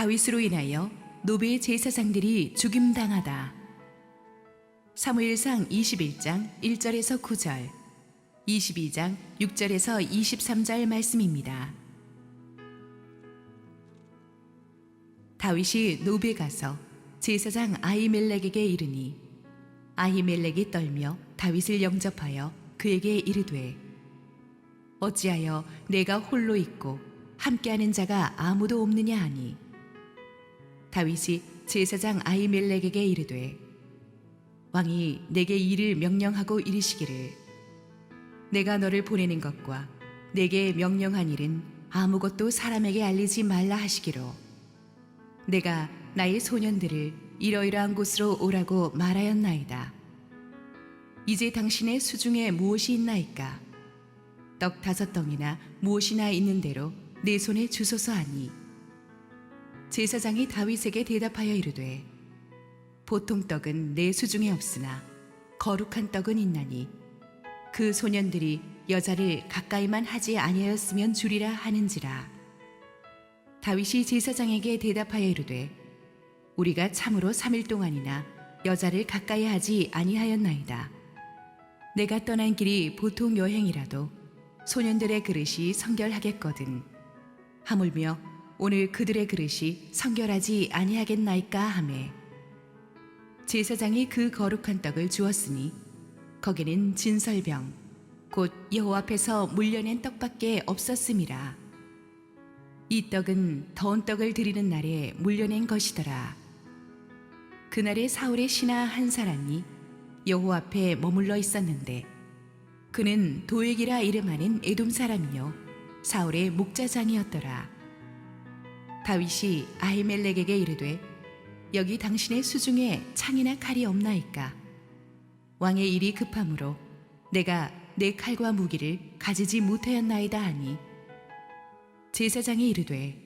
다윗으로 인하여 노베의 제사장들이 죽임당하다. 사무엘상 21장 1절에서 9절, 22장 6절에서 23절 말씀입니다. 다윗이 노베 가서 제사장 아히멜렉에게 이르니 아히멜렉이 떨며 다윗을 영접하여 그에게 이르되 어찌하여 내가 홀로 있고 함께하는 자가 아무도 없느냐 하니 다윗이 제사장 아히멜렉에게 이르되 왕이 내게 이를 명령하고 이르시기를 내가 너를 보내는 것과 내게 명령한 일은 아무것도 사람에게 알리지 말라 하시기로 내가 나의 소년들을 이러이러한 곳으로 오라고 말하였나이다. 이제 당신의 수중에 무엇이 있나이까? 떡 5덩이나 무엇이나 있는 대로 내 손에 주소서 하니 제사장이 다윗에게 대답하여 이르되 보통 떡은 내 수중에 없으나 거룩한 떡은 있나니 그 소년들이 여자를 가까이만 하지 아니하였으면 주리라 하는지라. 다윗이 제사장에게 대답하여 이르되 우리가 참으로 3일 동안이나 여자를 가까이 하지 아니하였나이다. 내가 떠난 길이 보통 여행이라도 소년들의 그릇이 성결하겠거든 하물며 오늘 그들의 그릇이 성결하지 아니하겠나이까 하매 제사장이 그 거룩한 떡을 주었으니 거기는 진설병 곧 여호와 앞에서 물려낸 떡밖에 없었음이라. 이 떡은 더운 떡을 드리는 날에 물려낸 것이더라. 그날에 사울의 신하 한 사람이 여호와 앞에 머물러 있었는데 그는 도액이라 이름하는 에돔 사람이요 사울의 목자장이었더라. 다윗이 아히멜렉에게 이르되 여기 당신의 수중에 창이나 칼이 없나이까? 왕의 일이 급함으로 내가 내 칼과 무기를 가지지 못하였나이다 하니 제사장이 이르되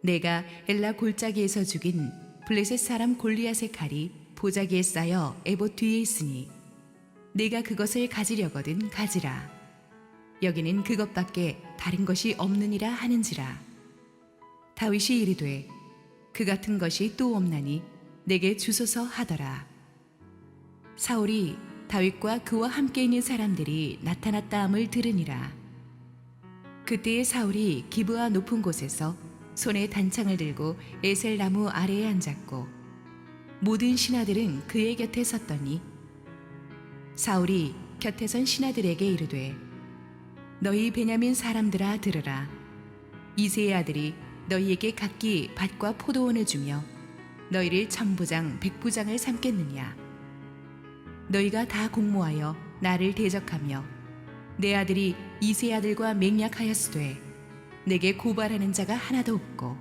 내가 엘라 골짜기에서 죽인 블레셋 사람 골리앗의 칼이 보자기에 쌓여 에봇 뒤에 있으니 내가 그것을 가지려거든 가지라. 여기는 그것밖에 다른 것이 없느니라 하는지라. 다윗이 이르되 그 같은 것이 또 없나니 내게 주소서 하더라. 사울이 다윗과 그와 함께 있는 사람들이 나타났다 함을 들으니라. 그때에 사울이 기브아 높은 곳에서 손에 단창을 들고 에셀 나무 아래에 앉았고 모든 신하들은 그의 곁에 섰더니 사울이 곁에 선 신하들에게 이르되 너희 베냐민 사람들아 들으라. 이새의 아들이 너희에게 각기 밭과 포도원을 주며 너희를 천부장 백부장을 삼겠느냐. 너희가 다 공모하여 나를 대적하며 내 아들이 이새의 아들과 맹약하였으되 내게 고발하는 자가 하나도 없고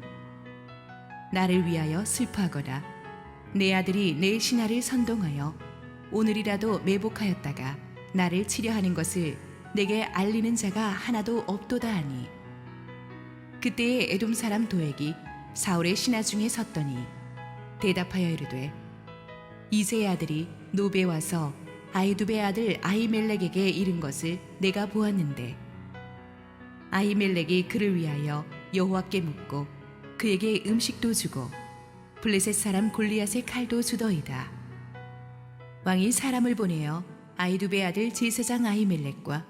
나를 위하여 슬퍼하거나 내 아들이 내 신하를 선동하여 오늘이라도 매복하였다가 나를 치려 하는 것을 내게 알리는 자가 하나도 없도다 하니 그때에 에돔 사람 도액이 사울의 신하 중에 섰더니 대답하여 이르되 이새의 아들이 노베에 와서 아히두베의 아들 아히멜렉에게 이른 것을 내가 보았는데 아히멜렉이 그를 위하여 여호와께 묻고 그에게 음식도 주고 블레셋 사람 골리앗의 칼도 주더이다. 왕이 사람을 보내어 아히두베의 아들 제사장 아히멜렉과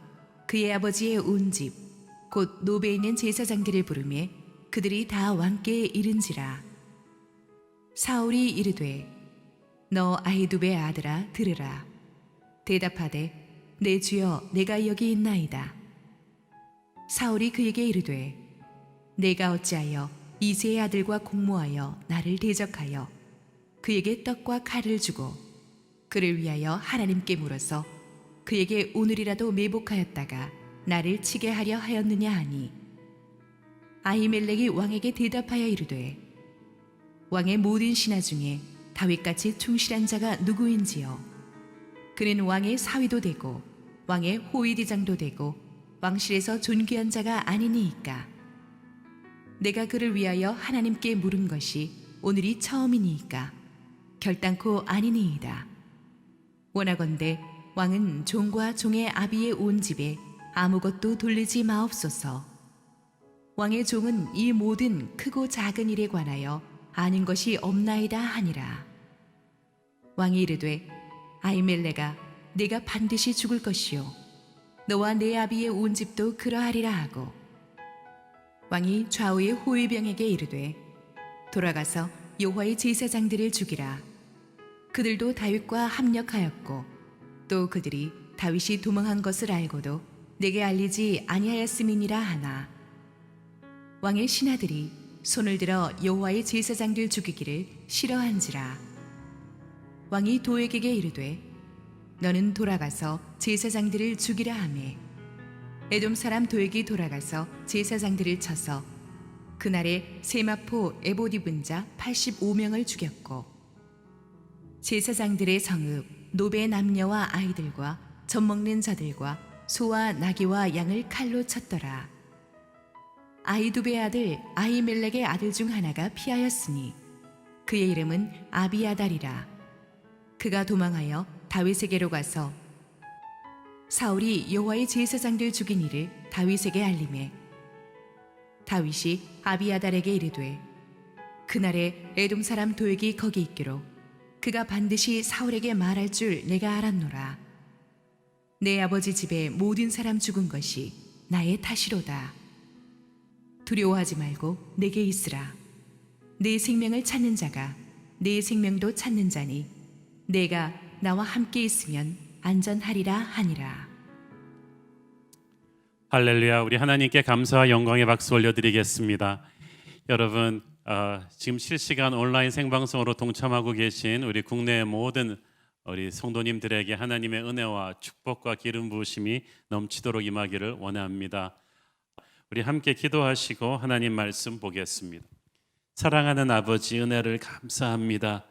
그의 아버지의 온 집 곧 노베에 있는 제사장들을 부르매 그들이 다 왕께 이른지라. 사울이 이르되 너 아히두베의 아들아 들으라. 대답하되 내 주여 내가 여기 있나이다. 사울이 그에게 이르되 내가 어찌하여 이새의 아들과 공모하여 나를 대적하여 그에게 떡과 칼을 주고 그를 위하여 하나님께 물어서 그에게 오늘이라도 매복하였다가 나를 치게 하려 하였느냐 하니 아히멜렉이 왕에게 대답하여 이르되 왕의 모든 신하 중에 다윗같이 충실한 자가 누구인지요. 그는 왕의 사위도 되고 왕의 호위대장도 되고 왕실에서 존귀한 자가 아니니이까. 내가 그를 위하여 하나님께 물은 것이 오늘이 처음이니이까 결단코 아니니이다. 원하건대 왕은 종과 종의 아비의 온 집에 아무것도 돌리지 마옵소서. 왕의 종은 이 모든 크고 작은 일에 관하여 아는 것이 없나이다 하니라. 왕이 이르되 아히멜레가 네가 반드시 죽을 것이요 너와 내 아비의 온 집도 그러하리라 하고 왕이 좌우의 호위병에게 이르되 돌아가서 여호와의 제사장들을 죽이라. 그들도 다윗과 합력하였고 또 그들이 다윗이 도망한 것을 알고도 내게 알리지 아니하였음이니라 하나. 왕의 신하들이 손을 들어 여호와의 제사장들 죽이기를 싫어한지라. 왕이 도액에게 이르되 너는 돌아가서 제사장들을 죽이라 하매 에돔 사람 도액이 돌아가서 제사장들을 쳐서 그날에 세마포 에봇 입은 자 85명을 죽였고 제사장들의 성읍 노베 남녀와 아이들과 젖먹는 자들과 소와 나귀와 양을 칼로 쳤더라. 아히두베의 아들 아히멜렉의 아들 중 하나가 피하였으니 그의 이름은 아비아달이라. 그가 도망하여 다윗에게로 가서 사울이 여호와의 제사장들 죽인 일을 다윗에게 알리매 다윗이 아비아달에게 이르되 그날에 에돔 사람 도액이 거기 있기로 그가 반드시 사울에게 말할 줄 내가 알았노라. 내 아버지 집에 모든 사람 죽은 것이 나의 탓이로다. 두려워하지 말고 내게 있으라. 내 생명을 찾는 자가 내 생명도 찾는 자니 내가 나와 함께 있으면 안전하리라 하니라. 할렐루야. 우리 하나님께 감사와 영광의 박수 올려드리겠습니다. 여러분 지금 실시간 온라인 생방송으로 동참하고 계신 우리 국내의 모든 우리 성도님들에게 하나님의 은혜와 축복과 기름 부으심이 넘치도록 임하기를 원합니다. 우리 함께 기도하시고 하나님 말씀 보겠습니다. 사랑하는 아버지, 은혜를 감사합니다.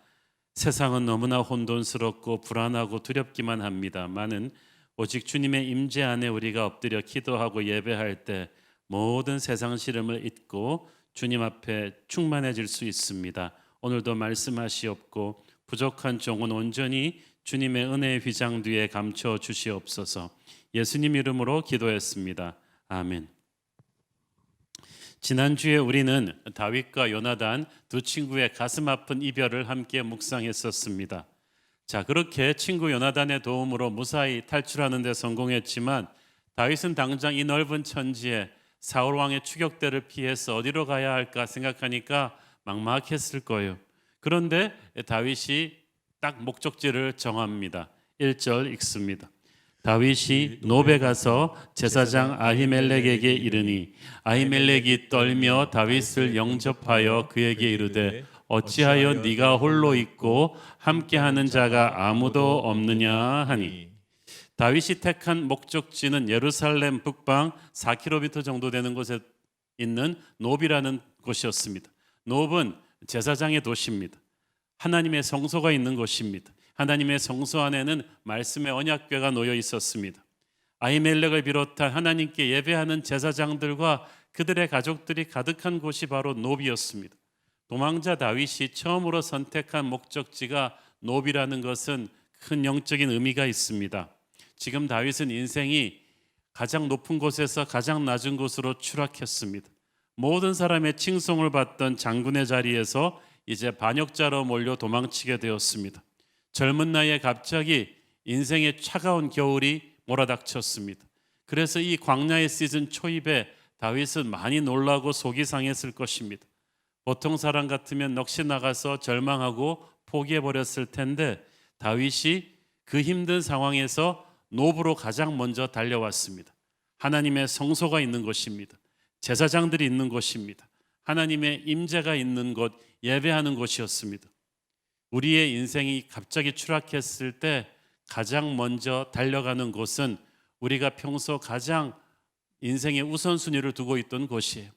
세상은 너무나 혼돈스럽고 불안하고 두렵기만 합니다만은 오직 주님의 임재 안에 우리가 엎드려 기도하고 예배할 때 모든 세상 시름을 잊고 주님 앞에 충만해질 수 있습니다. 오늘도 말씀하시옵고 부족한 종은 온전히 주님의 은혜의 휘장 뒤에 감춰 주시옵소서. 예수님 이름으로 기도했습니다. 아멘. 지난주에 우리는 다윗과 요나단 두 친구의 가슴 아픈 이별을 함께 묵상했었습니다. 자, 그렇게 친구 요나단의 도움으로 무사히 탈출하는 데 성공했지만 다윗은 당장 이 넓은 천지에 사울 왕의 추격대를 피해서 어디로 가야 할까 생각하니까 막막했을 거예요. 그런데 다윗이 딱 목적지를 정합니다. 1절 읽습니다. 다윗이 노베 가서 제사장 아히멜렉에게 이르니 아히멜렉이 떨며 다윗을 영접하여 그에게 이르되 어찌하여 네가 홀로 있고 함께하는 자가 아무도 없느냐 하니. 다윗이 택한 목적지는 예루살렘 북방 4km 정도 되는 곳에 있는 노비라는 곳이었습니다. 노브는 제사장의 도시입니다. 하나님의 성소가 있는 곳입니다. 하나님의 성소 안에는 말씀의 언약궤가 놓여 있었습니다. 아히멜렉을 비롯한 하나님께 예배하는 제사장들과 그들의 가족들이 가득한 곳이 바로 노비였습니다. 도망자 다윗이 처음으로 선택한 목적지가 노비라는 것은 큰 영적인 의미가 있습니다. 지금 다윗은 인생이 가장 높은 곳에서 가장 낮은 곳으로 추락했습니다. 모든 사람의 칭송을 받던 장군의 자리에서 이제 반역자로 몰려 도망치게 되었습니다. 젊은 나이에 갑자기 인생의 차가운 겨울이 몰아닥쳤습니다. 그래서 이 광야의 시즌 초입에 다윗은 많이 놀라고 속이 상했을 것입니다. 보통 사람 같으면 넋이 나가서 절망하고 포기해버렸을 텐데 다윗이 그 힘든 상황에서 노브로 가장 먼저 달려왔습니다. 하나님의 성소가 있는 곳입니다. 제사장들이 있는 곳입니다. 하나님의 임재가 있는 곳, 예배하는 곳이었습니다. 우리의 인생이 갑자기 추락했을 때 가장 먼저 달려가는 곳은 우리가 평소 가장 인생의 우선순위를 두고 있던 곳이에요.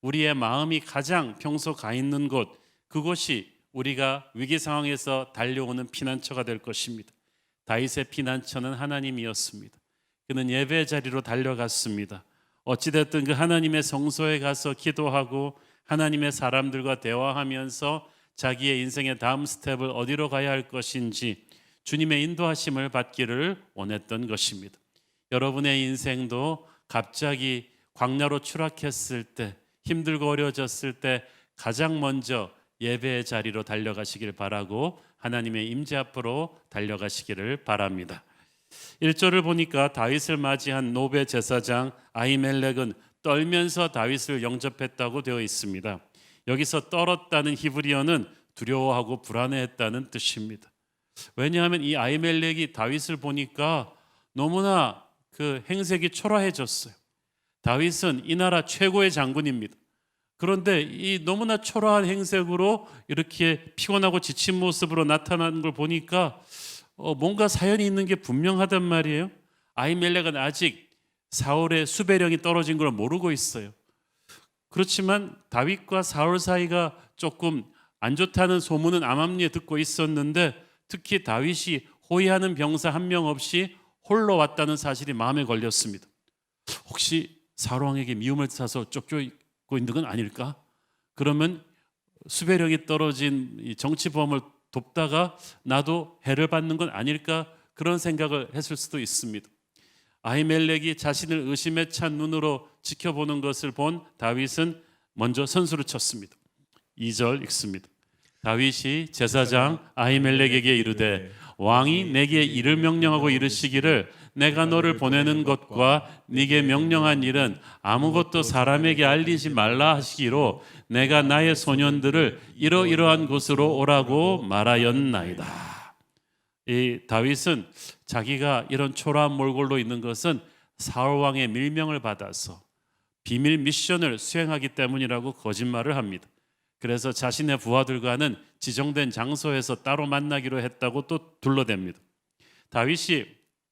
우리의 마음이 가장 평소 가 있는 곳, 그곳이 우리가 위기 상황에서 달려오는 피난처가 될 것입니다. 다윗의 피난처는 하나님이었습니다. 그는 예배 자리로 달려갔습니다. 어찌됐든 그 하나님의 성소에 가서 기도하고 하나님의 사람들과 대화하면서 자기의 인생의 다음 스텝을 어디로 가야 할 것인지 주님의 인도하심을 받기를 원했던 것입니다. 여러분의 인생도 갑자기 광야로 추락했을 때, 힘들고 어려워졌을 때 가장 먼저 예배의 자리로 달려가시길 바라고 하나님의 임재 앞으로 달려가시기를 바랍니다. 1절을 보니까 다윗을 맞이한 노베 제사장 아히멜렉은 떨면서 다윗을 영접했다고 되어 있습니다. 여기서 떨었다는 히브리어는 두려워하고 불안해했다는 뜻입니다. 왜냐하면 이 아히멜렉이 다윗을 보니까 너무나 그 행색이 초라해졌어요. 다윗은 이 나라 최고의 장군입니다. 그런데 이 너무나 초라한 행색으로 이렇게 피곤하고 지친 모습으로 나타나는 걸 보니까 뭔가 사연이 있는 게 분명하단 말이에요. 아히멜렉은 아직 사울의 수배령이 떨어진 걸 모르고 있어요. 그렇지만 다윗과 사울 사이가 조금 안 좋다는 소문은 암암리에 듣고 있었는데 특히 다윗이 호위하는 병사 한 명 없이 홀로 왔다는 사실이 마음에 걸렸습니다. 혹시 사울 왕에게 미움을 사서 쫓겨있고 있는 건 아닐까? 그러면 수배령이 떨어진 이 정치범을 돕다가 나도 해를 받는 건 아닐까? 그런 생각을 했을 수도 있습니다. 아히멜렉이 자신을 의심에 찬 눈으로 지켜보는 것을 본 다윗은 먼저 선수를 쳤습니다. 2절 읽습니다. 다윗이 제사장 아히멜렉에게 이르되 왕이 내게 이를 명령하고 이르시기를 내가 너를 보내는 것과 네게 명령한 일은 아무것도 사람에게 알리지 말라 하시기로 내가 나의 소년들을 이러이러한 곳으로 오라고 말하였나이다. 이 다윗은 자기가 이런 초라한 몰골로 있는 것은 사울 왕의 밀명을 받아서 비밀 미션을 수행하기 때문이라고 거짓말을 합니다. 그래서 자신의 부하들과는 지정된 장소에서 따로 만나기로 했다고 또 둘러댑니다. 다윗이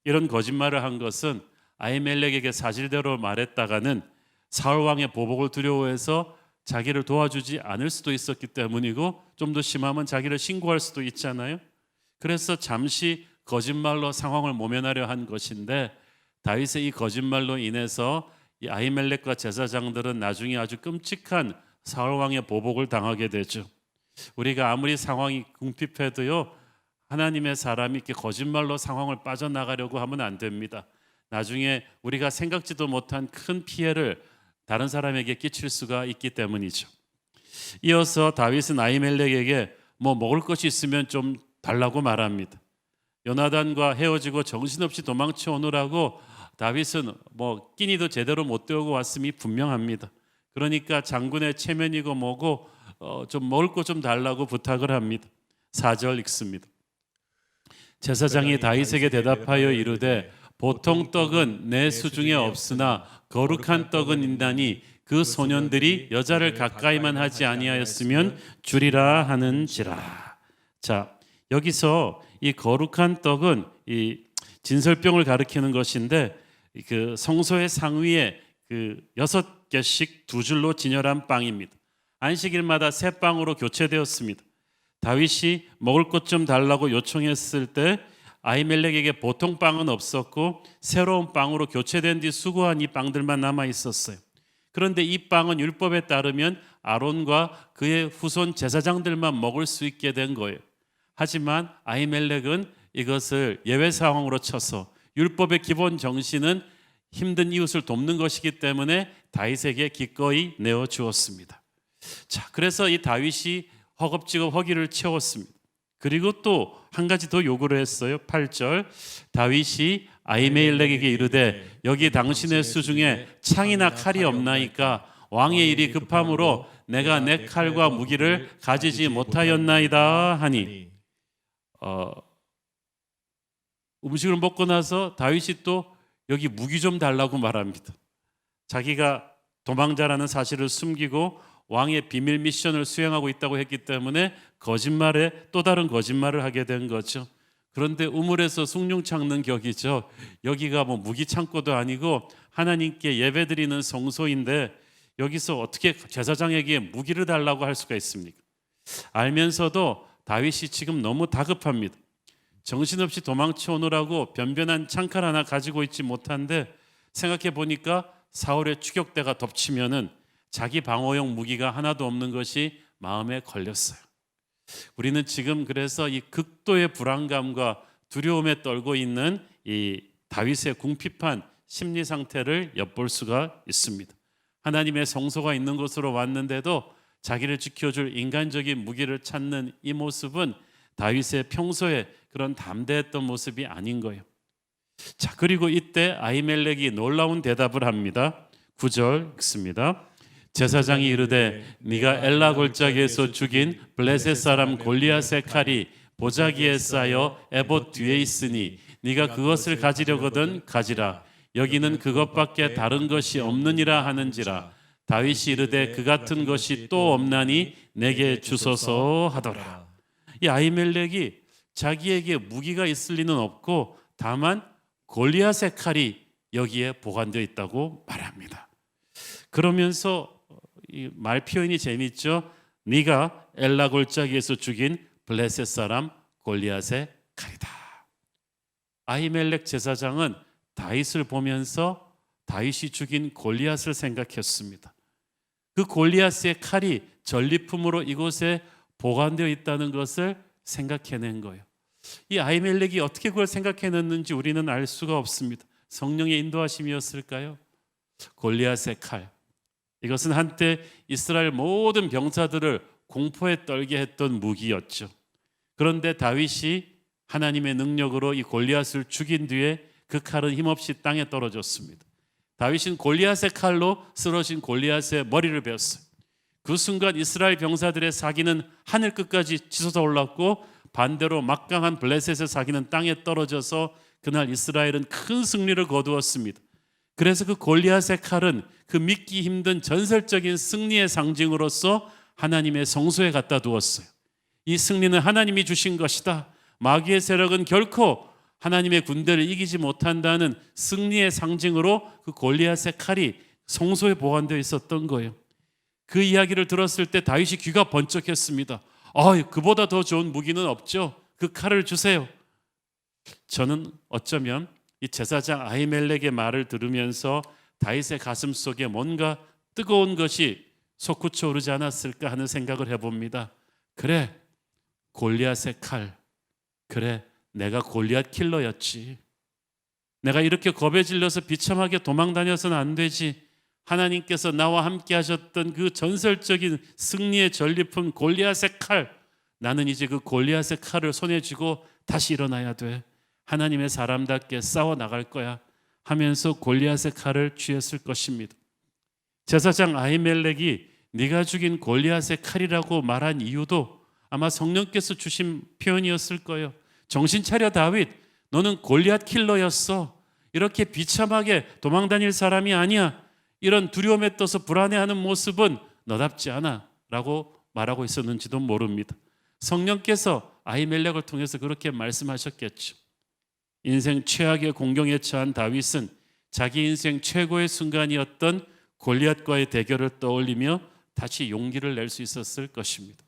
이런 거짓말을 한 것은 아히멜렉에게 사실대로 말했다가는 사울 왕의 보복을 두려워해서 자기를 도와주지 않을 수도 있었기 때문이고 좀 더 심하면 자기를 신고할 수도 있잖아요. 그래서 잠시 거짓말로 상황을 모면하려 한 것인데 다윗의 이 거짓말로 인해서 이 아히멜렉과 제사장들은 나중에 아주 끔찍한 사울 왕의 보복을 당하게 되죠. 우리가 아무리 상황이 궁핍해도요 하나님의 사람이 이렇게 거짓말로 상황을 빠져나가려고 하면 안 됩니다. 나중에 우리가 생각지도 못한 큰 피해를 다른 사람에게 끼칠 수가 있기 때문이죠. 이어서 다윗은 아히멜렉에게 먹을 것이 있으면 좀 달라고 말합니다. 요나단과 헤어지고 정신없이 도망쳐 오느라고 다윗은 끼니도 제대로 못 때우고 왔음이 분명합니다. 그러니까 장군의 체면이고 뭐고 좀 먹을 것 좀 달라고 부탁을 합니다. 4절 읽습니다. 제사장이 다윗에게 대답하여 이르되 보통 떡은 내 수중에 없으나 거룩한 떡은 있나니 그 소년들이 여자를 가까이만 하지 아니하였으면 주리라 하는지라. 자, 여기서 이 거룩한 떡은 이 진설병을 가리키는 것인데 그 성소의 상위에 그 6개씩 두 줄로 진열한 빵입니다. 안식일마다 새 빵으로 교체되었습니다. 다윗이 먹을 것 좀 달라고 요청했을 때 아히멜렉에게 보통 빵은 없었고 새로운 빵으로 교체된 뒤 수거한 이 빵들만 남아 있었어요. 그런데 이 빵은 율법에 따르면 아론과 그의 후손 제사장들만 먹을 수 있게 된 거예요. 하지만 아히멜렉은 이것을 예외 상황으로 쳐서 율법의 기본 정신은 힘든 이웃을 돕는 것이기 때문에 다윗에게 기꺼이 내어 주었습니다. 자, 그래서 이 다윗이 허겁지겁 허기를 채웠습니다. 그리고 또 한 가지 더 요구를 했어요. 8절 다윗이 아히멜렉에게 이르되 여기 당신의 수중에 창이나 칼이 없나이까 왕의 일이 급함으로 내가 내 칼과 무기를 가지지 못하였나이다 하니 음식을 먹고 나서 다윗이 또 여기 무기 좀 달라고 말합니다. 자기가 도망자라는 사실을 숨기고 왕의 비밀 미션을 수행하고 있다고 했기 때문에 거짓말에 또 다른 거짓말을 하게 된 거죠. 그런데 우물에서 숭늉 찾는 격이죠. 여기가 무기 창고도 아니고 하나님께 예배드리는 성소인데 여기서 어떻게 제사장에게 무기를 달라고 할 수가 있습니까? 알면서도 다윗이 지금 너무 다급합니다. 정신없이 도망쳐 오느라고 변변한 창칼 하나 가지고 있지 못한데 생각해 보니까 사울의 추격대가 덮치면은 자기 방어용 무기가 하나도 없는 것이 마음에 걸렸어요. 우리는 지금 그래서 이 극도의 불안감과 두려움에 떨고 있는 이 다윗의 궁핍한 심리 상태를 엿볼 수가 있습니다. 하나님의 성소가 있는 곳으로 왔는데도 자기를 지켜줄 인간적인 무기를 찾는 이 모습은 다윗의 평소에 그런 담대했던 모습이 아닌 거예요. 자, 그리고 이때 아히멜렉이 놀라운 대답을 합니다. 9절 읽습니다. 제사장이 이르되 네가 엘라 골짜기에서 죽인 블레셋 사람 골리앗의 칼이 보자기에 쌓여 에봇 뒤에 있으니 네가 그것을 가지려거든 가지라. 여기는 그것밖에 다른 것이 없느니라 하는지라. 다윗이 이르되 그 같은 것이 또 없나니 내게 주소서 하더라. 이 아히멜렉이 자기에게 무기가 있을 리는 없고 다만 골리앗의 칼이 여기에 보관되어 있다고 말합니다. 그러면서 이 말 표현이 재밌죠. 네가 엘라 골짜기에서 죽인 블레셋 사람 골리앗의 칼이다. 아히멜렉 제사장은 다윗을 보면서 다윗이 죽인 골리앗을 생각했습니다. 그 골리앗의 칼이 전리품으로 이곳에 보관되어 있다는 것을 생각해낸 거예요. 이 아히멜렉이 어떻게 그걸 생각해냈는지 우리는 알 수가 없습니다. 성령의 인도하심이었을까요? 골리앗의 칼, 이것은 한때 이스라엘 모든 병사들을 공포에 떨게 했던 무기였죠. 그런데 다윗이 하나님의 능력으로 이 골리앗을 죽인 뒤에 그 칼은 힘없이 땅에 떨어졌습니다. 다윗은 골리앗의 칼로 쓰러진 골리앗의 머리를 베었어요. 그 순간 이스라엘 병사들의 사기는 하늘 끝까지 치솟아 올랐고 반대로 막강한 블레셋의 사기는 땅에 떨어져서 그날 이스라엘은 큰 승리를 거두었습니다. 그래서 그 골리앗의 칼은 그 믿기 힘든 전설적인 승리의 상징으로서 하나님의 성소에 갖다 두었어요. 이 승리는 하나님이 주신 것이다. 마귀의 세력은 결코 하나님의 군대를 이기지 못한다는 승리의 상징으로 그 골리앗의 칼이 성소에 보관되어 있었던 거예요. 그 이야기를 들었을 때 다윗이 귀가 번쩍했습니다. 그보다 더 좋은 무기는 없죠. 그 칼을 주세요. 저는 어쩌면 이 제사장 아히멜렉의 말을 들으면서 다윗의 가슴 속에 뭔가 뜨거운 것이 솟구쳐 오르지 않았을까 하는 생각을 해봅니다. 그래, 골리앗의 칼. 그래, 내가 골리앗 킬러였지. 내가 이렇게 겁에 질려서 비참하게 도망다녀서는 안 되지. 하나님께서 나와 함께 하셨던 그 전설적인 승리의 전리품 골리앗의 칼, 나는 이제 그 골리앗의 칼을 손에 쥐고 다시 일어나야 돼. 하나님의 사람답게 싸워 나갈 거야 하면서 골리앗의 칼을 쥐었을 것입니다. 제사장 아히멜렉이 네가 죽인 골리앗의 칼이라고 말한 이유도 아마 성령께서 주신 표현이었을 거예요. 정신 차려 다윗, 너는 골리앗 킬러였어. 이렇게 비참하게 도망다닐 사람이 아니야. 이런 두려움에 떠서 불안해하는 모습은 너답지 않아 라고 말하고 있었는지도 모릅니다. 성령께서 아히멜렉을 통해서 그렇게 말씀하셨겠죠. 인생 최악의 공경에 처한 다윗은 자기 인생 최고의 순간이었던 골리앗과의 대결을 떠올리며 다시 용기를 낼 수 있었을 것입니다.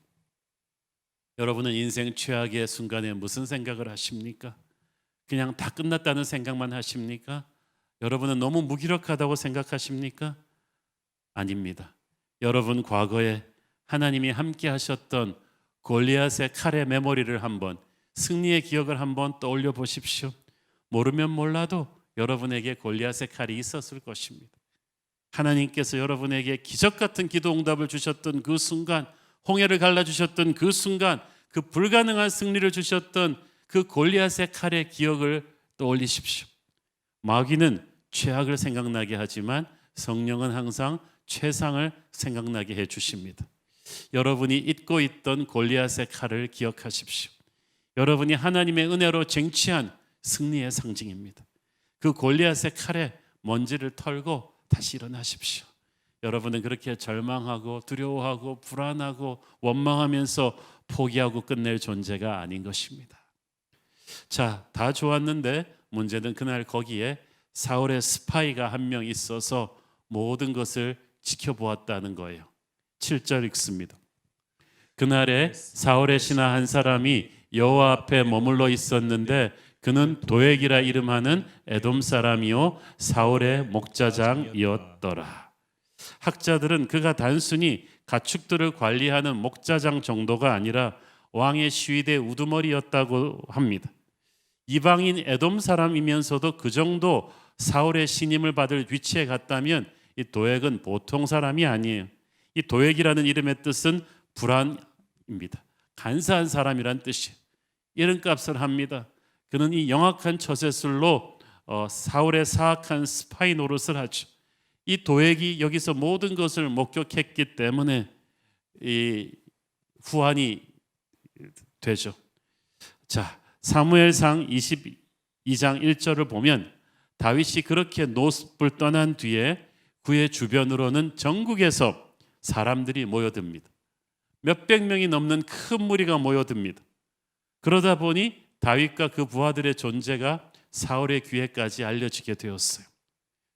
여러분은 인생 최악의 순간에 무슨 생각을 하십니까? 그냥 다 끝났다는 생각만 하십니까? 여러분은 너무 무기력하다고 생각하십니까? 아닙니다. 여러분 과거에 하나님이 함께 하셨던 골리앗의 칼의 메모리를 한번, 승리의 기억을 한번 떠올려 보십시오. 모르면 몰라도 여러분에게 골리앗의 칼이 있었을 것입니다. 하나님께서 여러분에게 기적 같은 기도 응답을 주셨던 그 순간, 홍해를 갈라주셨던 그 순간, 그 불가능한 승리를 주셨던 그 골리앗의 칼의 기억을 떠올리십시오. 마귀는 최악을 생각나게 하지만 성령은 항상 최상을 생각나게 해주십니다. 여러분이 잊고 있던 골리앗의 칼을 기억하십시오. 여러분이 하나님의 은혜로 쟁취한 승리의 상징입니다. 그 골리앗의 칼에 먼지를 털고 다시 일어나십시오. 여러분은 그렇게 절망하고 두려워하고 불안하고 원망하면서 포기하고 끝낼 존재가 아닌 것입니다. 자, 다 좋았는데 문제는 그날 거기에 사울의 스파이가 한 명 있어서 모든 것을 지켜보았다는 거예요. 7절 읽습니다. 그날에 사울의 신하 한 사람이 여호와 앞에 머물러 있었는데 그는 도액이라 이름하는 에돔 사람이요 사울의 목자장이었더라. 학자들은 그가 단순히 가축들을 관리하는 목자장 정도가 아니라 왕의 시위대 우두머리였다고 합니다. 이방인 에돔 사람이면서도 그 정도 사울의 신임을 받을 위치에 갔다면 이 도액은 보통 사람이 아니에요. 이 도액이라는 이름의 뜻은 불안입니다. 간사한 사람이란 뜻이에요. 이름값을 합니다. 그는 이 영악한 처세술로 사울의 사악한 스파이 노릇을 하죠. 이 도액이 여기서 모든 것을 목격했기 때문에 이 후환이 되죠. 자, 사무엘상 22장 1절을 보면 다윗이 그렇게 노습을 떠난 뒤에 그의 주변으로는 전국에서 사람들이 모여듭니다. 몇백 명이 넘는 큰 무리가 모여듭니다. 그러다 보니 다윗과 그 부하들의 존재가 사울의 귀에까지 알려지게 되었어요.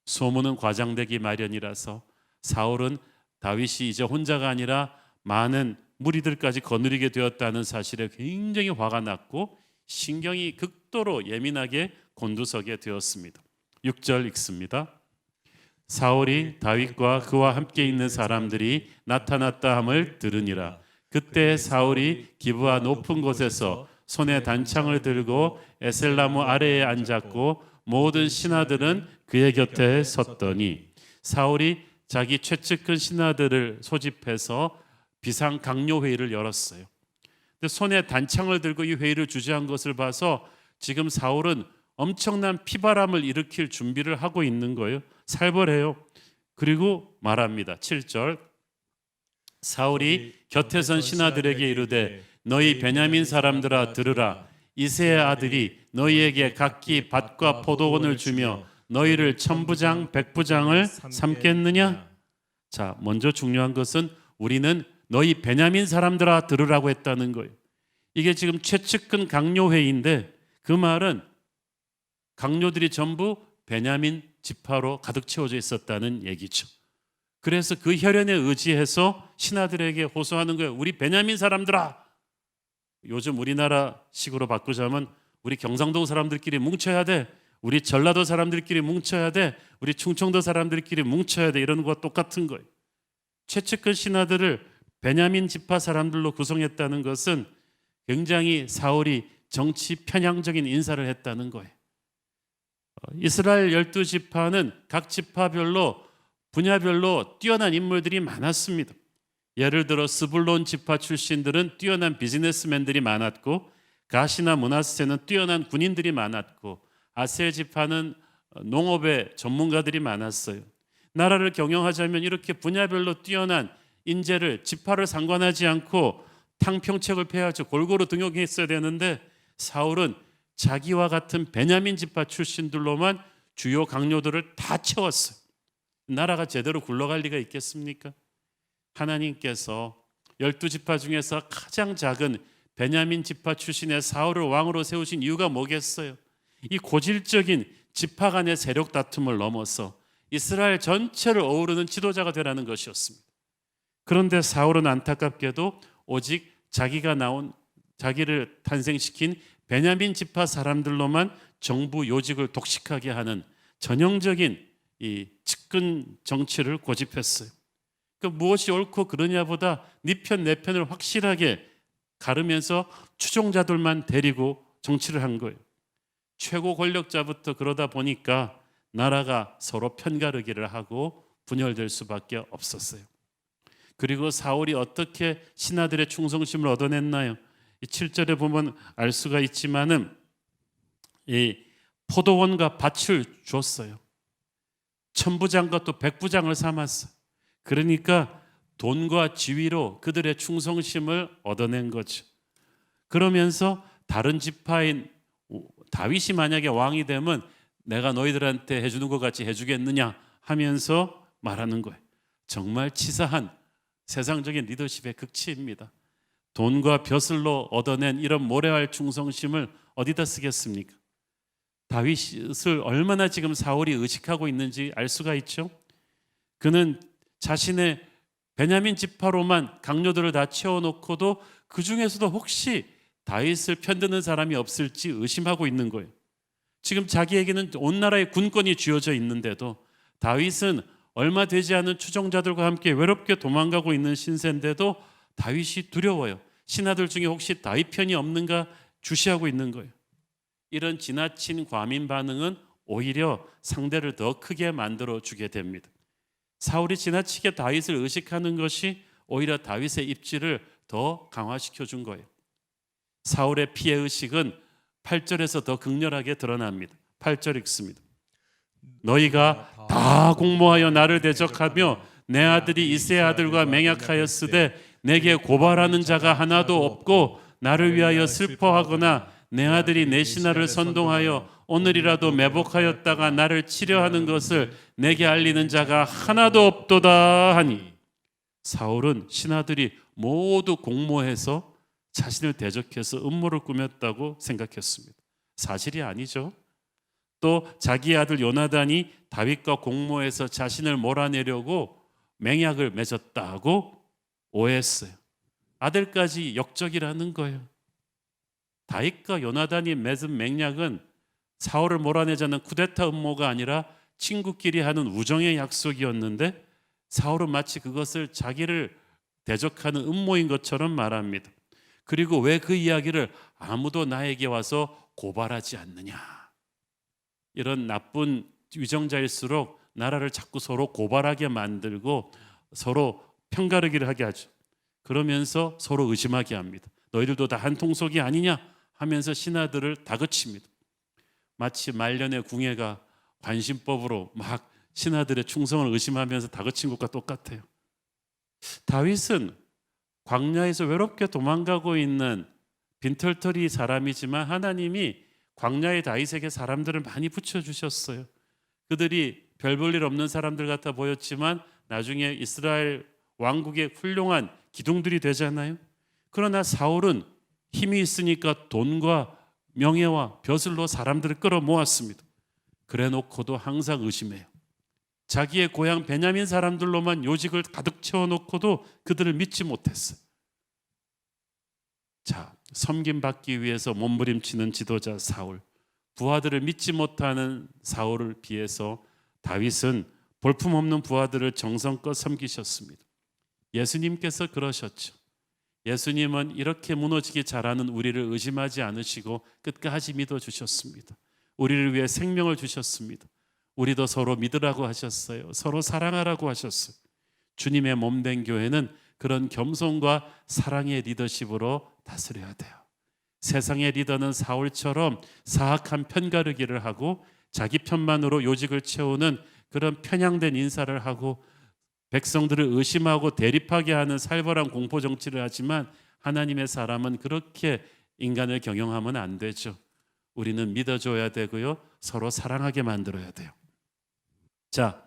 소문은 과장되기 마련이라서 사울은 다윗이 이제 혼자가 아니라 많은 무리들까지 거느리게 되었다는 사실에 굉장히 화가 났고 신경이 극도로 예민하게 곤두서게 되었습니다. 6절 읽습니다. 사울이 다윗과 그와 함께 있는 사람들이 나타났다 함을 들으니라. 그때 사울이 기브아 높은 곳에서 손에 단창을 들고 에셀나무 아래에 앉았고 모든 신하들은 그의 곁에 섰더니 사울이 자기 최측근 신하들을 소집해서 비상 강요 회의를 열었어요. 근데 손에 단창을 들고 이 회의를 주재한 것을 봐서 지금 사울은 엄청난 피바람을 일으킬 준비를 하고 있는 거예요. 살벌해요. 그리고 말합니다. 7절 사울이 곁에 선 신하들에게 이르되 너희 베냐민 사람들아 들으라. 이새의 아들이 너희에게 각기 밭과 포도원을 주며 너희를 천부장 백부장을 삼겠느냐? 자, 먼저 중요한 것은 우리는 너희 베냐민 사람들아 들으라고 했다는 거예요. 이게 지금 최측근 강요 회의인데 그 말은 강요들이 전부 베냐민 지파로 가득 채워져 있었다는 얘기죠. 그래서 그 혈연에 의지해서 신하들에게 호소하는 거예요. 우리 베냐민 사람들아. 요즘 우리나라 식으로 바꾸자면 우리 경상도 사람들끼리 뭉쳐야 돼. 우리 전라도 사람들끼리 뭉쳐야 돼. 우리 충청도 사람들끼리 뭉쳐야 돼. 이런 거와 똑같은 거예요. 최측근 신하들을 베냐민 지파 사람들로 구성했다는 것은 굉장히 사울이 정치 편향적인 인사를 했다는 거예요. 이스라엘 12지파는 각 지파별로 분야별로 뛰어난 인물들이 많았습니다. 예를 들어 스불론 지파 출신들은 뛰어난 비즈니스맨들이 많았고 가시나 므낫세는 뛰어난 군인들이 많았고 아셀 지파는 농업의 전문가들이 많았어요. 나라를 경영하자면 이렇게 분야별로 뛰어난 인재를 지파를 상관하지 않고 탕평책을 펴야죠. 골고루 등용했어야 되는데 사울은 자기와 같은 베냐민 지파 출신들로만 주요 강요들을 다 채웠어요. 나라가 제대로 굴러갈 리가 있겠습니까? 하나님께서 12지파 중에서 가장 작은 베냐민 지파 출신의 사울을 왕으로 세우신 이유가 뭐겠어요? 이 고질적인 지파 간의 세력 다툼을 넘어서 이스라엘 전체를 어우르는 지도자가 되라는 것이었습니다. 그런데 사울은 안타깝게도 오직 자기를 탄생시킨 베냐민 지파 사람들로만 정부 요직을 독식하게 하는 전형적인 이 측근 정치를 고집했어요. 그 무엇이 옳고 그러냐보다 네 편 내 편을 확실하게 가르면서 추종자들만 데리고 정치를 한 거예요. 최고 권력자부터 그러다 보니까 나라가 서로 편가르기를 하고 분열될 수밖에 없었어요. 그리고 사울이 어떻게 신하들의 충성심을 얻어냈나요? 이 7절에 보면 알 수가 있지만은 이 포도원과 밭을 줬어요. 천부장과 또 백부장을 삼았어요. 그러니까 돈과 지위로 그들의 충성심을 얻어낸 거죠. 그러면서 다른 지파인 다윗이 만약에 왕이 되면 내가 너희들한테 해주는 것 같이 해주겠느냐 하면서 말하는 거예요. 정말 치사한 세상적인 리더십의 극치입니다. 돈과 벼슬로 얻어낸 이런 모래알 충성심을 어디다 쓰겠습니까? 다윗을 얼마나 지금 사울이 의식하고 있는지 알 수가 있죠. 그는 자신의 베냐민 지파로만 강요들을 다 채워놓고도 그 중에서도 혹시 다윗을 편드는 사람이 없을지 의심하고 있는 거예요. 지금 자기에게는 온 나라의 군권이 쥐어져 있는데도 다윗은 얼마 되지 않은 추종자들과 함께 외롭게 도망가고 있는 신세인데도 다윗이 두려워요. 신하들 중에 혹시 다윗 편이 없는가 주시하고 있는 거예요. 이런 지나친 과민 반응은 오히려 상대를 더 크게 만들어 주게 됩니다. 사울이 지나치게 다윗을 의식하는 것이 오히려 다윗의 입지를 더 강화시켜 준 거예요. 사울의 피해 의식은 8절에서 더 극렬하게 드러납니다. 8절 읽습니다. 너희가 다 공모하여 나를 대적하며 내 아들이 이새의 아들과 맹약하였으되 내게 고발하는 자가 하나도 없고 나를 위하여 슬퍼하거나 내 아들이 내 신하를 선동하여 오늘이라도 매복하였다가 나를 치려하는 것을 내게 알리는 자가 하나도 없도다 하니, 사울은 신하들이 모두 공모해서 자신을 대적해서 음모를 꾸몄다고 생각했습니다. 사실이 아니죠. 또 자기 아들 요나단이 다윗과 공모해서 자신을 몰아내려고 맹약을 맺었다고 오해했어요. 아들까지 역적이라는 거예요. 다윗과 요나단이 맺은 맹약은 사울을 몰아내자는 쿠데타 음모가 아니라 친구끼리 하는 우정의 약속이었는데, 사울은 마치 그것을 자기를 대적하는 음모인 것처럼 말합니다. 그리고 왜 그 이야기를 아무도 나에게 와서 고발하지 않느냐, 이런 나쁜 위정자일수록 나라를 자꾸 서로 고발하게 만들고 서로 편가르기를 하게 하죠. 그러면서 서로 의심하게 합니다. 너희들도 다 한 통속이 아니냐 하면서 신하들을 다그칩니다. 마치 말년의 궁예가 관심법으로 막 신하들의 충성을 의심하면서 다그친 것과 똑같아요. 다윗은 광야에서 외롭게 도망가고 있는 빈털터리 사람이지만 하나님이 광야의 다윗에게 사람들을 많이 붙여주셨어요. 그들이 별 볼 일 없는 사람들 같아 보였지만 나중에 이스라엘 왕국의 훌륭한 기둥들이 되잖아요. 그러나 사울은 힘이 있으니까 돈과 명예와 벼슬로 사람들을 끌어모았습니다. 그래 놓고도 항상 의심해요. 자기의 고향 베냐민 사람들로만 요직을 가득 채워놓고도 그들을 믿지 못했어요. 자, 섬김받기 위해서 몸부림치는 지도자 사울, 부하들을 믿지 못하는 사울을 비해서 다윗은 볼품없는 부하들을 정성껏 섬기셨습니다. 예수님께서 그러셨죠. 예수님은 이렇게 무너지기 잘하는 우리를 의심하지 않으시고 끝까지 믿어주셨습니다. 우리를 위해 생명을 주셨습니다. 우리도 서로 믿으라고 하셨어요. 서로 사랑하라고 하셨어요. 주님의 몸된 교회는 그런 겸손과 사랑의 리더십으로 다스려야 돼요. 세상의 리더는 사울처럼 사악한 편가르기를 하고 자기 편만으로 요직을 채우는 그런 편향된 인사를 하고 백성들을 의심하고 대립하게 하는 살벌한 공포 정치를 하지만, 하나님의 사람은 그렇게 인간을 경영하면 안 되죠. 우리는 믿어줘야 되고요, 서로 사랑하게 만들어야 돼요. 자,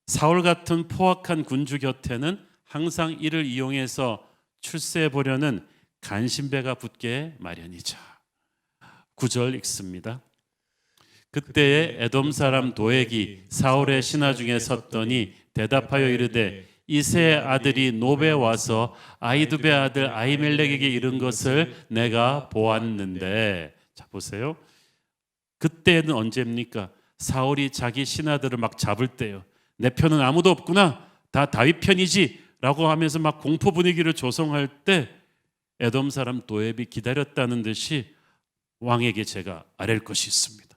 사울 같은 포악한 군주 곁에는 항상 이를 이용해서 출세해 보려는 간신배가 붙게 마련이죠. 9절 읽습니다. 그때에 에돔 사람 도액이 사울의 신하 중에 섰더니 대답하여 이르되 이새의 아들이 노베 와서 아히두베 아들 아히멜렉에게 이른 것을 내가 보았는데. 자, 보세요. 그때는 언제입니까? 사울이 자기 신하들을 막 잡을 때요. 내 편은 아무도 없구나, 다 다윗 편이지 라고 하면서 막 공포 분위기를 조성할 때 에돔 사람 도액이 기다렸다는 듯이 왕에게 제가 아랠 것이 있습니다.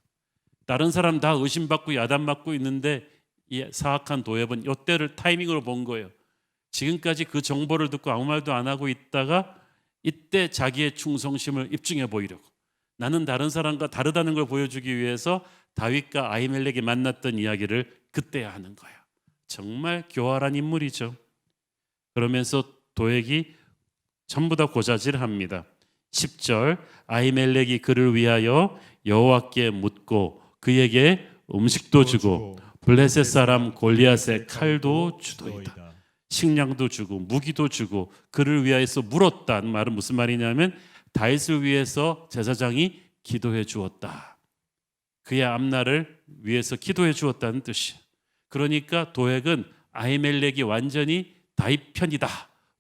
다른 사람 다 의심받고 야단받고 있는데 이 사악한 도액은 이때를 타이밍으로 본 거예요. 지금까지 그 정보를 듣고 아무 말도 안 하고 있다가 이때 자기의 충성심을 입증해 보이려고, 나는 다른 사람과 다르다는 걸 보여주기 위해서 다윗과 아히멜렉이 만났던 이야기를 그때야 하는 거예요. 정말 교활한 인물이죠. 그러면서 도액이 전부 다 고자질합니다. 10절, 아히멜렉이 그를 위하여 여호와께 묻고 그에게 음식도 주고 블레셋 사람 골리앗의 칼도 주도이다. 식량도 주고 무기도 주고 그를 위하여서 물었다는 말은 무슨 말이냐면 다윗을 위해서 제사장이 기도해 주었다. 그의 앞날을 위해서 기도해 주었다는 뜻이에요. 그러니까 도액은 아히멜렉이 완전히 다윗 편이다,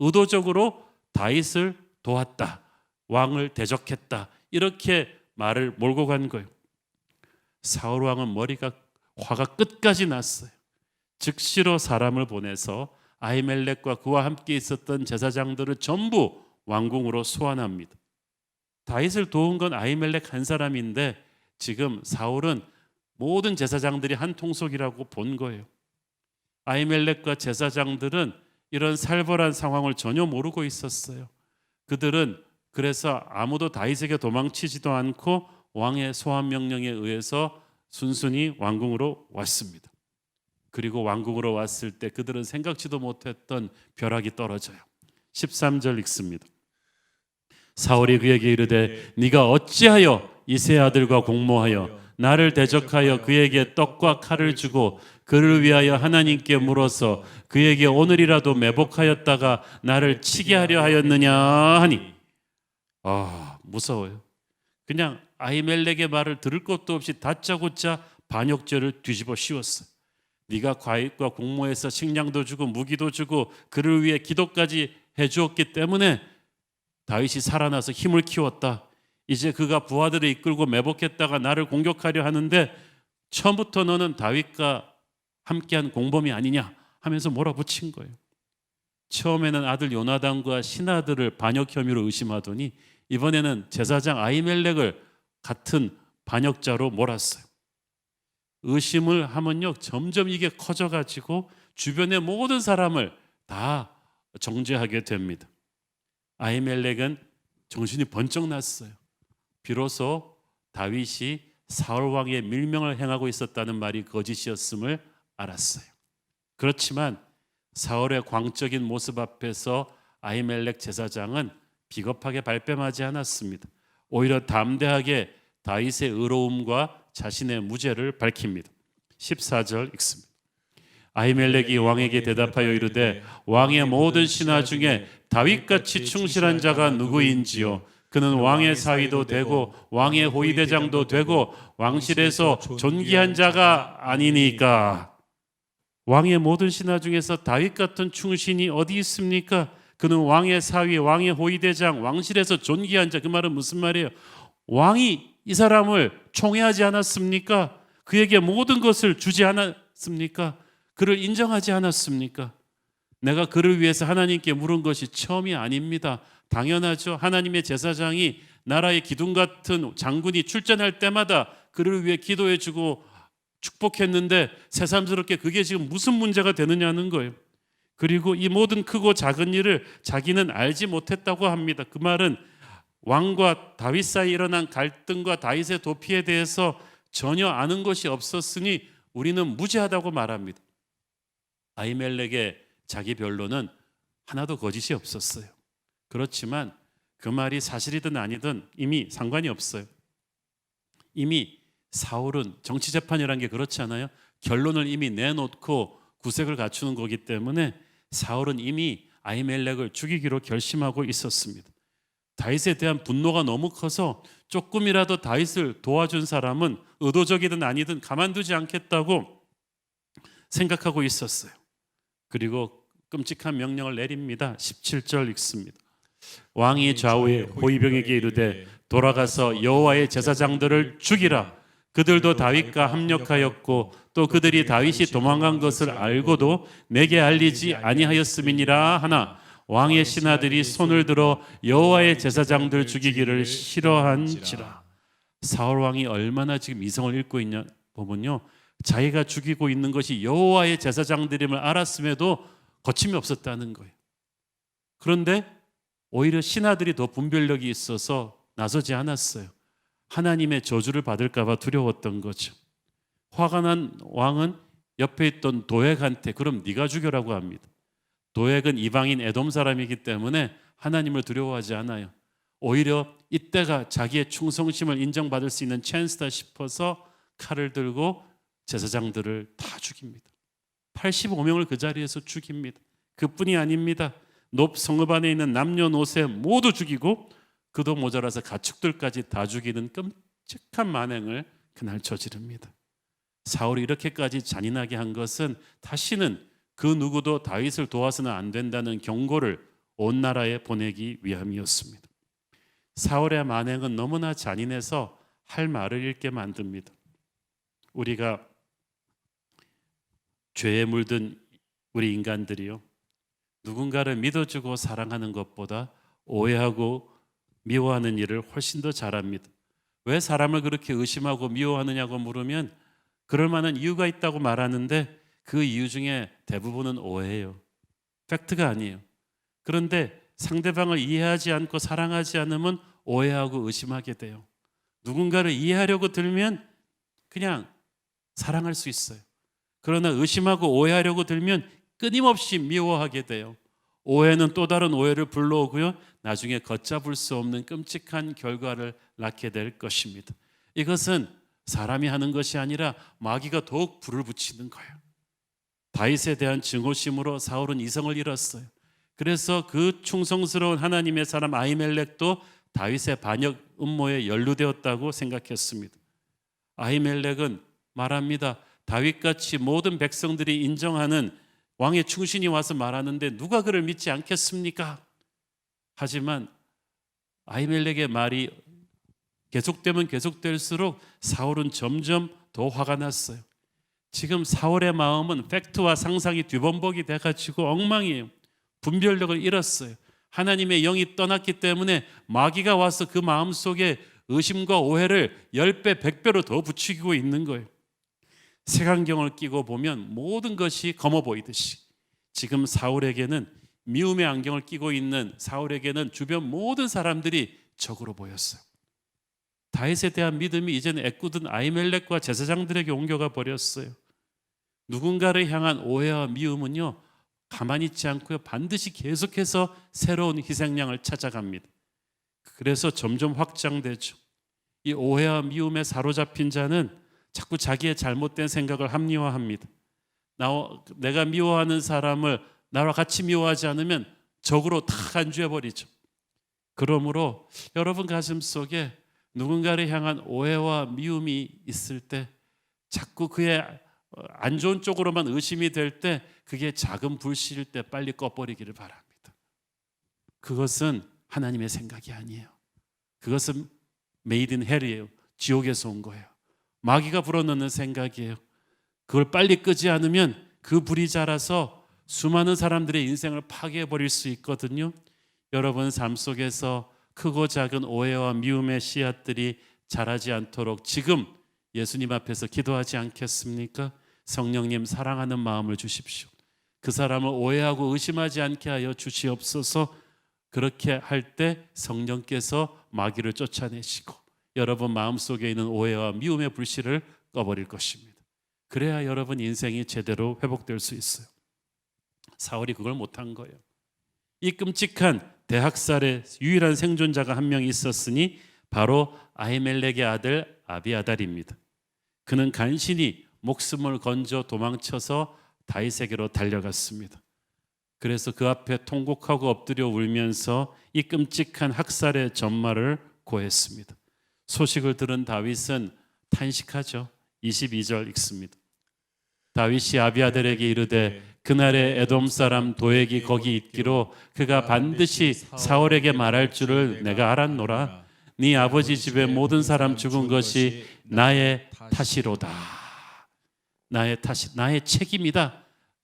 의도적으로 다윗을 도왔다, 왕을 대적했다, 이렇게 말을 몰고 간 거예요. 사울 왕은 머리가 화가 끝까지 났어요. 즉시로 사람을 보내서 아히멜렉과 그와 함께 있었던 제사장들을 전부 왕궁으로 소환합니다. 다윗을 도운 건 아히멜렉 한 사람인데 지금 사울은 모든 제사장들이 한 통속이라고 본 거예요. 아히멜렉과 제사장들은 이런 살벌한 상황을 전혀 모르고 있었어요. 그들은 그래서 아무도 다윗에게 도망치지도 않고 왕의 소환 명령에 의해서 순순히 왕궁으로 왔습니다. 그리고 왕궁으로 왔을 때 그들은 생각지도 못했던 벼락이 떨어져요. 13절 읽습니다. 사울이 그에게 이르되 네가 어찌하여 이새의 아들과 공모하여 나를 대적하여 그에게 떡과 칼을 주고 그를 위하여 하나님께 물어서 그에게 오늘이라도 매복하였다가 나를 치게 하려 하였느냐 하니. 무서워요. 그냥 아히멜렉의 말을 들을 것도 없이 다짜고짜 반역죄를 뒤집어 씌웠어요. 네가 과일과 공모해서 식량도 주고 무기도 주고 그를 위해 기도까지 해주었기 때문에 다윗이 살아나서 힘을 키웠다. 이제 그가 부하들을 이끌고 매복했다가 나를 공격하려 하는데 처음부터 너는 다윗과 함께한 공범이 아니냐 하면서 몰아붙인 거예요. 처음에는 아들 요나단과 신하들을 반역 혐의로 의심하더니 이번에는 제사장 아히멜렉을 같은 반역자로 몰았어요. 의심을 하면요 점점 이게 커져가지고 주변의 모든 사람을 다 정죄하게 됩니다. 아히멜렉은 정신이 번쩍 났어요. 비로소 다윗이 사울 왕의 밀명을 행하고 있었다는 말이 거짓이었음을 알았어요. 그렇지만 사울의 광적인 모습 앞에서 아히멜렉 제사장은 비겁하게 발뺌하지 않았습니다. 오히려 담대하게 다윗의 의로움과 자신의 무죄를 밝힙니다. 14절 읽습니다. 아히멜렉이 왕에게 대답하여 이르되 왕의 모든 신하 중에 다윗같이 충실한 자가 누구인지요? 그는 왕의 사위도 되고 왕의 호위대장도 되고 왕실에서 존귀한 자가 아니니까. 왕의 모든 신하 중에서 다윗 같은 충신이 어디 있습니까? 그는 왕의 사위, 왕의 호위대장, 왕실에서 존귀한 자. 그 말은 무슨 말이에요? 왕이 이 사람을 총애하지 않았습니까? 그에게 모든 것을 주지 않았습니까? 그를 인정하지 않았습니까? 내가 그를 위해서 하나님께 물은 것이 처음이 아닙니다. 당연하죠. 하나님의 제사장이 나라의 기둥 같은 장군이 출전할 때마다 그를 위해 기도해주고 축복했는데 새삼스럽게 그게 지금 무슨 문제가 되느냐는 거예요. 그리고 이 모든 크고 작은 일을 자기는 알지 못했다고 합니다. 그 말은 왕과 다윗 사이에 일어난 갈등과 다윗의 도피에 대해서 전혀 아는 것이 없었으니 우리는 무죄하다고 말합니다. 아히멜렉의 자기 변론은 하나도 거짓이 없었어요. 그렇지만 그 말이 사실이든 아니든 이미 상관이 없어요. 이미 사울은 정치재판이라는 게 그렇지 않아요? 결론을 이미 내놓고 구색을 갖추는 거기 때문에 사울은 이미 아히멜렉을 죽이기로 결심하고 있었습니다. 다윗에 대한 분노가 너무 커서 조금이라도 다윗을 도와준 사람은 의도적이든 아니든 가만두지 않겠다고 생각하고 있었어요. 그리고 끔찍한 명령을 내립니다. 17절 읽습니다. 왕이 좌우에 호위병에게 이르되 돌아가서 여호와의 제사장들을 죽이라. 그들도 다윗과 합력하였고 또 그들이 다윗이 도망간 것을 알고도 내게 알리지 아니하였음이니라 하나 왕의 신하들이 손을 들어 여호와의 제사장들 죽이기를 싫어한지라. 사울 왕이 얼마나 지금 이성을 잃고 있냐 보면요, 자기가 죽이고 있는 것이 여호와의 제사장들임을 알았음에도 거침이 없었다는 거예요. 그런데 오히려 신하들이 더 분별력이 있어서 나서지 않았어요. 하나님의 저주를 받을까 봐 두려웠던 거죠. 화가 난 왕은 옆에 있던 도액한테 그럼 네가 죽여라고 합니다. 도액은 이방인 에돔 사람이기 때문에 하나님을 두려워하지 않아요. 오히려 이때가 자기의 충성심을 인정받을 수 있는 찬스다 싶어서 칼을 들고 제사장들을 다 죽입니다. 85명을 그 자리에서 죽입니다. 그뿐이 아닙니다. 높 성읍 안에 있는 남녀노새 모두 죽이고 그도 모자라서 가축들까지 다 죽이는 끔찍한 만행을 그날 저지릅니다. 사울이 이렇게까지 잔인하게 한 것은 다시는 그 누구도 다윗을 도와서는 안 된다는 경고를 온 나라에 보내기 위함이었습니다. 사울의 만행은 너무나 잔인해서 할 말을 잃게 만듭니다. 우리가 죄에 물든 우리 인간들이요, 누군가를 믿어주고 사랑하는 것보다 오해하고 미워하는 일을 훨씬 더 잘합니다. 왜 사람을 그렇게 의심하고 미워하느냐고 물으면 그럴 만한 이유가 있다고 말하는데 그 이유 중에 대부분은 오해예요. 팩트가 아니에요. 그런데 상대방을 이해하지 않고 사랑하지 않으면 오해하고 의심하게 돼요. 누군가를 이해하려고 들면 그냥 사랑할 수 있어요. 그러나 의심하고 오해하려고 들면 끊임없이 미워하게 돼요. 오해는 또 다른 오해를 불러오고요. 나중에 걷잡을 수 없는 끔찍한 결과를 낳게 될 것입니다. 이것은 사람이 하는 것이 아니라 마귀가 더욱 불을 붙이는 거예요. 다윗에 대한 증오심으로 사울은 이성을 잃었어요. 그래서 그 충성스러운 하나님의 사람 아히멜렉도 다윗의 반역 음모에 연루되었다고 생각했습니다. 아히멜렉은 말합니다. 다윗같이 모든 백성들이 인정하는 왕의 충신이 와서 말하는데 누가 그를 믿지 않겠습니까? 하지만 아히멜렉의 말이 계속되면 계속될수록 사울은 점점 더 화가 났어요. 지금 사울의 마음은 팩트와 상상이 뒤범벅이 돼가지고 엉망이에요. 분별력을 잃었어요. 하나님의 영이 떠났기 때문에 마귀가 와서 그 마음속에 의심과 오해를 10배, 100배로 더 부추기고 있는 거예요. 색안경을 끼고 보면 모든 것이 검어 보이듯이 지금 사울에게는 미움의 안경을 끼고 있는 사울에게는 주변 모든 사람들이 적으로 보였어요. 다윗에 대한 믿음이 이제는 애꿎은 아히멜렉과 제사장들에게 옮겨가 버렸어요. 누군가를 향한 오해와 미움은요, 가만히 있지 않고요, 반드시 계속해서 새로운 희생양을 찾아갑니다. 그래서 점점 확장되죠. 이 오해와 미움에 사로잡힌 자는 자꾸 자기의 잘못된 생각을 합리화합니다. 내가 미워하는 사람을 나와 같이 미워하지 않으면 적으로 다 간주해버리죠. 그러므로 여러분 가슴 속에 누군가를 향한 오해와 미움이 있을 때 자꾸 그의 안 좋은 쪽으로만 의심이 될 때 그게 작은 불씨일 때 빨리 꺼버리기를 바랍니다. 그것은 하나님의 생각이 아니에요. 그것은 메이드 인 헬이에요. 지옥에서 온 거예요. 마귀가 불어넣는 생각이에요. 그걸 빨리 끄지 않으면 그 불이 자라서 수많은 사람들의 인생을 파괴해버릴 수 있거든요. 여러분 삶 속에서 크고 작은 오해와 미움의 씨앗들이 자라지 않도록 지금 예수님 앞에서 기도하지 않겠습니까? 성령님 사랑하는 마음을 주십시오. 그 사람을 오해하고 의심하지 않게 하여 주시옵소서. 그렇게 할 때 성령께서 마귀를 쫓아내시고 여러분 마음속에 있는 오해와 미움의 불씨를 꺼버릴 것입니다. 그래야 여러분 인생이 제대로 회복될 수 있어요. 사울이 그걸 못한 거예요. 이 끔찍한 대학살의 유일한 생존자가 한 명 있었으니 바로 아히멜렉의 아들 아비아달입니다. 그는 간신히 목숨을 건져 도망쳐서 다윗에게로 달려갔습니다. 그래서 그 앞에 통곡하고 엎드려 울면서 이 끔찍한 학살의 전말을 고했습니다. 소식을 들은 다윗은 탄식하죠. 22절 읽습니다. 다윗이 아비아달에게 이르되 그날에 에돔 사람 도액이 거기 있기로 그가 반드시 사울에게 말할 줄을 내가 알았노라. 네 아버지 집의 모든 사람 죽은 것이 나의 탓이로다. 나의 책임이다.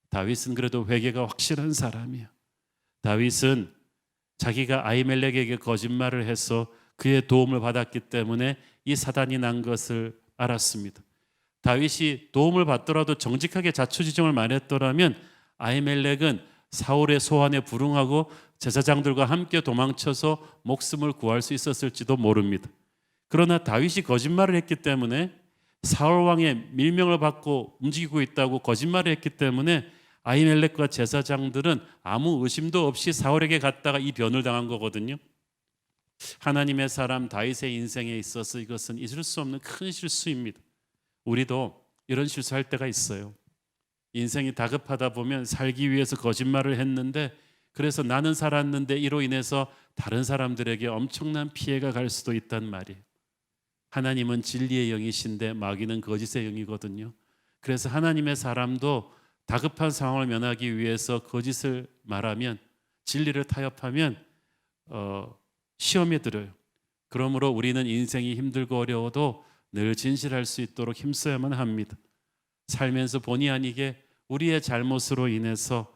다윗은 그래도 회개가 확실한 사람이에요. 다윗은 자기가 아히멜렉에게 거짓말을 해서 그의 도움을 받았기 때문에 이 사단이 난 것을 알았습니다. 다윗이 도움을 받더라도 정직하게 자초지종을 말했더라면 아히멜렉은 사울의 소환에 불응하고 제사장들과 함께 도망쳐서 목숨을 구할 수 있었을지도 모릅니다. 그러나 다윗이 거짓말을 했기 때문에 사울 왕의 밀명을 받고 움직이고 있다고 거짓말을 했기 때문에 아히멜렉과 제사장들은 아무 의심도 없이 사울에게 갔다가 이 변을 당한 거거든요. 하나님의 사람 다윗의 인생에 있어서 이것은 잊을 수 없는 큰 실수입니다. 우리도 이런 실수할 때가 있어요. 인생이 다급하다 보면 살기 위해서 거짓말을 했는데 그래서 나는 살았는데 이로 인해서 다른 사람들에게 엄청난 피해가 갈 수도 있단 말이에요. 하나님은 진리의 영이신데 마귀는 거짓의 영이거든요. 그래서 하나님의 사람도 다급한 상황을 면하기 위해서 거짓을 말하면 진리를 타협하면 시험에 들어요. 그러므로 우리는 인생이 힘들고 어려워도 늘 진실할 수 있도록 힘써야만 합니다. 살면서 본의 아니게 우리의 잘못으로 인해서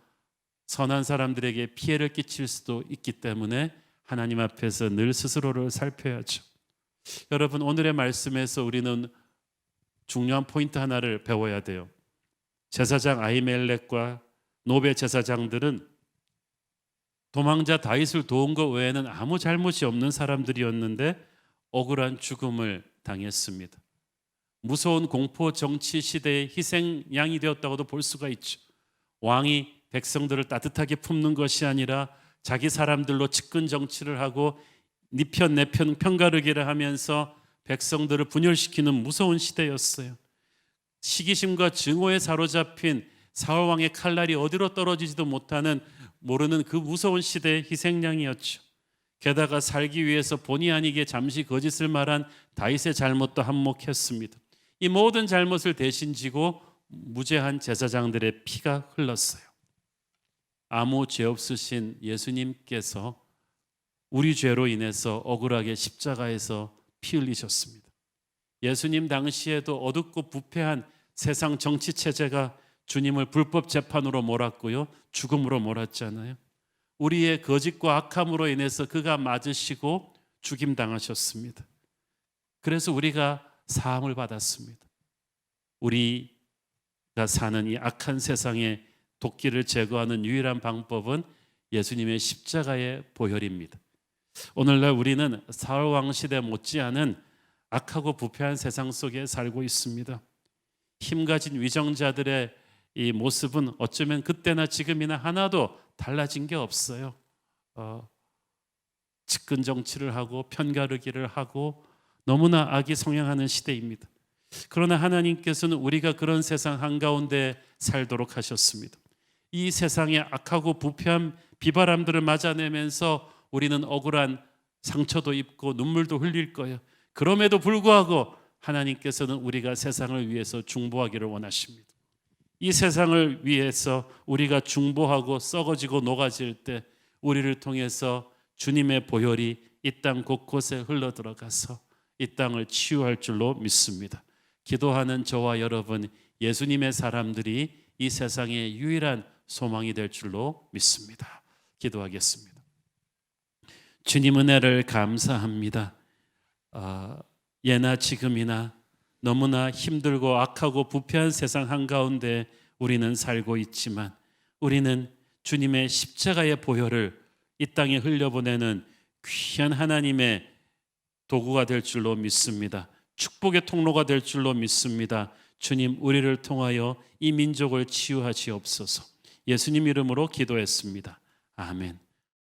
선한 사람들에게 피해를 끼칠 수도 있기 때문에 하나님 앞에서 늘 스스로를 살펴야죠. 여러분 오늘의 말씀에서 우리는 중요한 포인트 하나를 배워야 돼요. 제사장 아히멜렉과 노베 제사장들은 도망자 다윗을 도운 것 외에는 아무 잘못이 없는 사람들이었는데 억울한 죽음을 당했습니다. 무서운 공포 정치 시대의 희생양이 되었다고도 볼 수가 있죠. 왕이 백성들을 따뜻하게 품는 것이 아니라 자기 사람들로 측근 정치를 하고 네 편 내 편 편가르기를 하면서 백성들을 분열시키는 무서운 시대였어요. 시기심과 증오에 사로잡힌 사울 왕의 칼날이 어디로 떨어지지도 못하는 모르는 그 무서운 시대의 희생양이었죠. 게다가 살기 위해서 본의 아니게 잠시 거짓을 말한 다윗의 잘못도 한몫했습니다. 이 모든 잘못을 대신 지고 무죄한 제사장들의 피가 흘렀어요. 아무 죄 없으신 예수님께서 우리 죄로 인해서 억울하게 십자가에서 피 흘리셨습니다. 예수님 당시에도 어둡고 부패한 세상 정치 체제가 주님을 불법 재판으로 몰았고요, 죽음으로 몰았잖아요. 우리의 거짓과 악함으로 인해서 그가 맞으시고 죽임 당하셨습니다. 그래서 우리가 사함을 받았습니다. 우리가 사는 이 악한 세상의 도끼를 제거하는 유일한 방법은 예수님의 십자가의 보혈입니다. 오늘날 우리는 사울 왕 시대 못지않은 악하고 부패한 세상 속에 살고 있습니다. 힘가진 위정자들의 이 모습은 어쩌면 그때나 지금이나 하나도 달라진 게 없어요. 측근 정치를 하고 편가르기를 하고 너무나 악이 성행하는 시대입니다. 그러나 하나님께서는 우리가 그런 세상 한가운데 살도록 하셨습니다. 이 세상의 악하고 부패한 비바람들을 맞아내면서 우리는 억울한 상처도 입고 눈물도 흘릴 거예요. 그럼에도 불구하고 하나님께서는 우리가 세상을 위해서 중보하기를 원하십니다. 이 세상을 위해서 우리가 중보하고 썩어지고 녹아질 때 우리를 통해서 주님의 보혈이 이 땅 곳곳에 흘러들어가서 이 땅을 치유할 줄로 믿습니다. 기도하는 저와 여러분, 예수님의 사람들이 이 세상의 유일한 소망이 될 줄로 믿습니다. 기도하겠습니다. 주님 은혜를 감사합니다. 예나 지금이나 너무나 힘들고 악하고 부패한 세상 한가운데 우리는 살고 있지만 우리는 주님의 십자가의 보혈을 이 땅에 흘려보내는 귀한 하나님의 도구가 될 줄로 믿습니다. 축복의 통로가 될 줄로 믿습니다. 주님, 우리를 통하여 이 민족을 치유하시옵소서. 예수님 이름으로 기도했습니다. 아멘.